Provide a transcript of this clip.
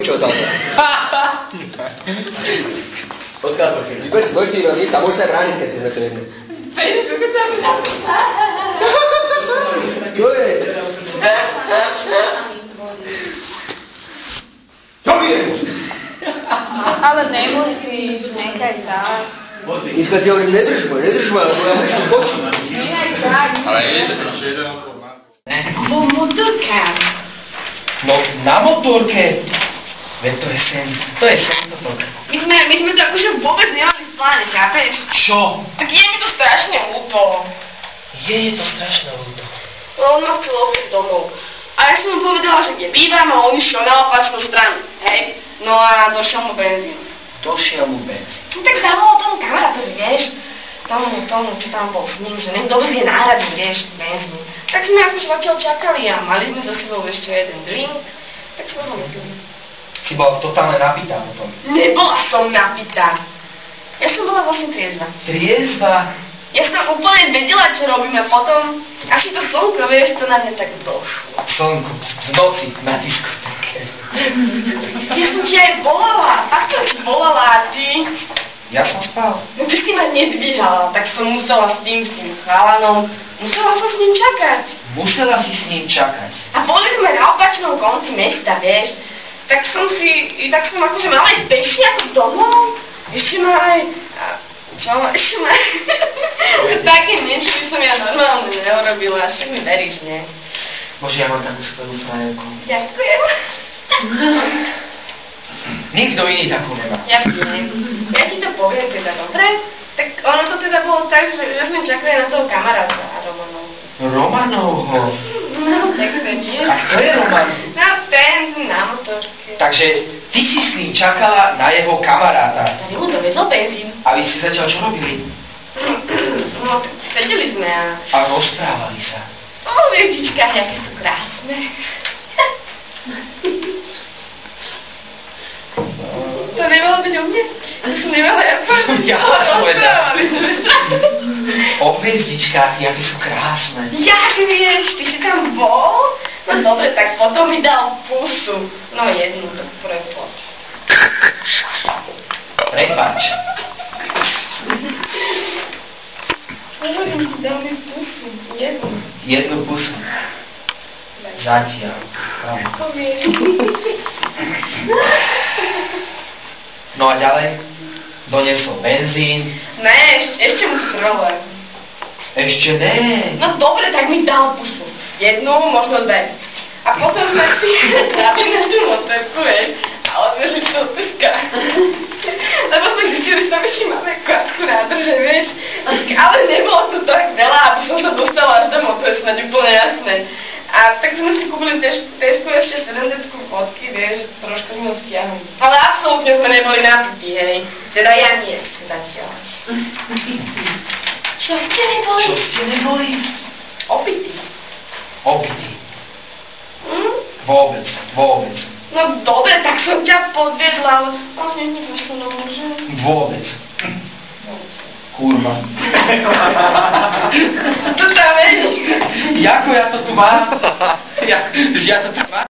Čo tam? Odkiaľ to si? Vyber si, môžeš si vybrať ísť a môžeš sa brániť, keď si sme to jedno. Čo je? Čo je? Ale nemusíš, nechaj tak. Iska ti hovorím, nedrž ma, lebo ja musím skočiť. Nechaj tak. Ale jedeš jeden okolo má. Po motorkách. No, na motorke. Veď to je sen toto. My sme to akože vôbec nemali v pláne, chápeš? Čo? Tak je mi to strašne ľúto. Je to strašné ľúto. No on ma chcel opäť domov. A ja som mu povedala, že kde bývam a on išiel na opačnú stranu, hej? No a došiel mu benzín. Došiel mu bez. No tak dávalo tomu kamarátovi, vieš? Tomu, čo tam bol s ním, že nech dovezie náhradný, vieš, benzín. Tak sme akože zatiaľ čakali a mali sme za sebou ešte jeden drink, tak sme ho vypili. Si bola totálne napitá potom. Nebola som napitá. Ja som bola vlastne triezva. Triezva? Ja som úplne vedela, čo robíme potom. Asi to slnko, vieš, to na mňa tak došlo. Slnko, v noci na diskotéke. Ja som ti aj volala, fakt som ti volala a ty... Ja som spal. No ty si ma nedvíhala, tak som musela s tým chalanom, musela som s ním čakať. Musela si s ním čakať. A boli sme na opačnom konci mesta, vieš. Tak som akože mala aj pešne ako domov. Ešte ma aj... Ešte ma... Také niečo by som ja normálne neurobila, však mi veríš, nie? Bože, ja mám takú skvelú frajerku. Ďakujem. Nikto iný takú nemá. Ja viem. Ja ti to poviem teda, dobre? Tak ono to teda bolo tak, že sme čakali na toho kamaráta Romanov. Romanovho? No, tak to nie. A kto je Roman? No, ten na motorke. Takže ty si s ním čakala na jeho kamaráta. Tady mu dovezol benzín. A vy ste zatiaľ čo robili? No, tak sedeli sme a... A rozprávali sa. O, vietička, aké to krásne. To nemalo byť o mne? To nemalo ja povedať. Ja povedal. Rozprávali sme sa. O hviezdičkách, aké sú krásne. Jak vieš, ty si tam bol? No dobre, tak potom mi dal pusu. No jednu, to prepoč. Prepáč. Hovorím ti, dal mi pusu. Jednu. Jednu pusu. Zatiaľ. To vieš. No a ďalej? Doniesol benzín. Ne, ešte mu trvalo. Ešte ne. No dobre, tak mi dal pusu. Jednu, možno dve. A potom sme si dali na tú motorku, vieš, a odvezli do Teska. Lebo sme zistili, že tam ešte máme kvátku nádrže, vieš. Ale nebolo to tak veľa, aby som sa dostala až domov, to je snad úplne jasné. A tak sme si kúpili Tesku ešte studentskú fotky, vieš, trošku sme ho stiahli. Ale absolútne sme neboli napití, hej. Teda ja nie, zatiaľ. Čo ste neboli? Čo ste neboli? Opití. Opití. Vôbec. No dobre, tak som ťa podviedla, ale nemáš sa mnou, že? Vôbec. Kurva. To tam není. Jako ja to tu mám? Ja to tu mám?